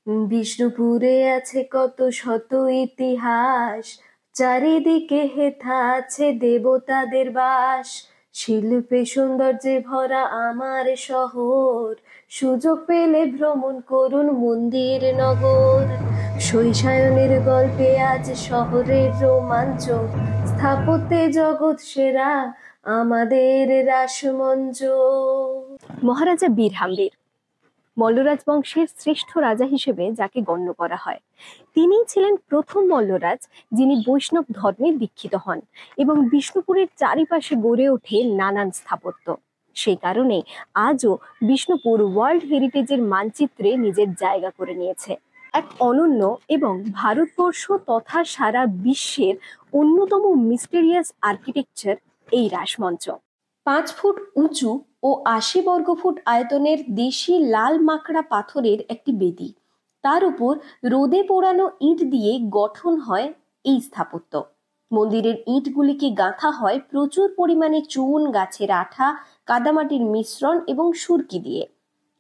বিষ্ণুপুরে আছে কত শত ইতিহাস, চারিদিকে হেথা আছে দেবতাদের বাস। শিল্পে সৌন্দর্যে ভরা আমার শহর, সুযোগ পেলে ভ্রমণ করুন মন্দির নগর। শৈশায়নের গল্পে আজ শহরের রোমাঞ্চ, স্থাপত্যে জগৎ সেরা আমাদের রাসমঞ্চ। মহারাজা বীরহাম্বীর মল্লরাজ বংশের শ্রেষ্ঠ রাজা হিসেবে যাকে গণ্য করা হয়, তিনিই ছিলেন প্রথম মল্লরাজ যিনি বৈষ্ণব ধর্মে দীক্ষিত হন এবং বিষ্ণুপুরের চারিপাশে গড়ে ওঠে নানান স্থাপত্য। সেই কারণে আজও বিষ্ণুপুর ওয়ার্ল্ড হেরিটেজের মানচিত্রে নিজের জায়গা করে নিয়েছে। এক অনন্য এবং ভারতবর্ষ তথা সারা বিশ্বের অন্যতম মিস্টেরিয়াস আর্কিটেকচার এই রাসমঞ্চ। 5 ফুট উঁচু ও 80 বর্গফুট আয়তনের দেশি লাল মাকড়া পাথরের একটি বেদি, তার উপর রোদে পোড়ানো ইট দিয়ে গঠন হয় এই স্থাপত্য। মন্দিরের ইটগুলিকে গাঁথা হয় প্রচুর পরিমাণে চুন, গাছের আঠা, কাদামাটির মিশ্রণ এবং সুরকি দিয়ে।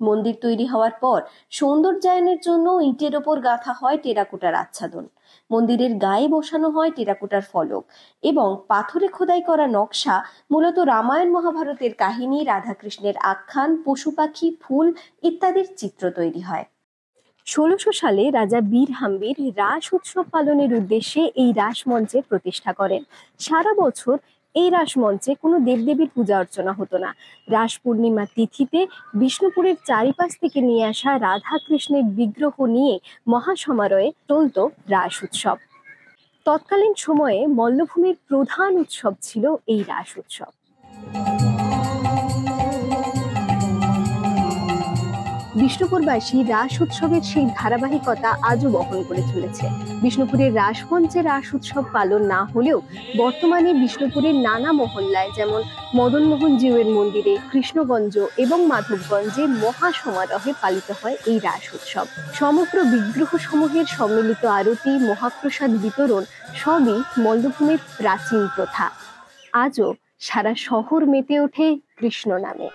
মন্দির তৈরি হওয়ার পর সৌন্দর্যায়নের জন্য ইটের ওপর গাঁথা হয় টেরাকোটার আচ্ছাদন। মন্দিরের গায়ে বসানো হয় টেরাকোটার ফলক এবং পাথরে খোদাই করা নকশা মূলত রামায়ণ মহাভারতের কাহিনী, রাধাকৃষ্ণের আখ্যান, পশু পাখি, ফুল ইত্যাদির চিত্র তৈরি হয়। 1600 সালে রাজা বীরহাম্বীর রাস উৎসব পালনের উদ্দেশ্যে এই রাসমঞ্চের প্রতিষ্ঠা করেন। সারা বছর এই রাসমঞ্চে কোনো দেবদেবীর পূজা অর্চনা হতো না। রাস পূর্ণিমা তিথিতে বিষ্ণুপুরের চারিপাশ থেকে নিয়ে আসা রাধা কৃষ্ণের বিগ্রহ নিয়ে মহাসমারোহে চলত রাস উৎসব। তৎকালীন সময়ে মল্লভূমির প্রধান উৎসব ছিল এই রাস উৎসব। বিষ্ণুপুরবাসী রাস উৎসবের সেই ধারাবাহিকতা আজও বহন করে চলেছে। বিষ্ণুপুরের রাসমঞ্চে রাস উৎসব পালন না হলেও বর্তমানে বিষ্ণুপুরের নানা মহল্লায়, যেমন মদনমোহন জিউয়ের মন্দিরে, কৃষ্ণগঞ্জ এবং মাধবগঞ্জে মহাসমারোহে পালিত হয় এই রাস উৎসব। সমগ্র বিগ্রহ সমূহের সম্মিলিত আরতি, মহাপ্রসাদ বিতরণ সবই মল্লভূমির প্রাচীন প্রথা। আজও সারা শহর মেতে ওঠে কৃষ্ণ নামে।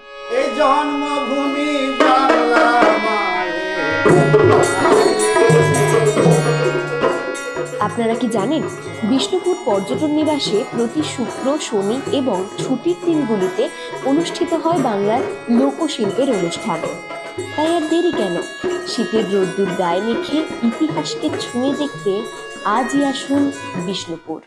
আপনারা কি জানেন, বিষ্ণুপুর পর্যটন নিবাসে প্রতি শুক্র, শনি এবং ছুটির দিনগুলিতে অনুষ্ঠিত হয় বাংলার লোকশিল্পের অনুষ্ঠান। তাই আর দেরি কেন, শীতের রোদ্দুর গায়ে মেখে ইতিহাসকে ছুঁয়ে দেখতে আজই আসুন বিষ্ণুপুর।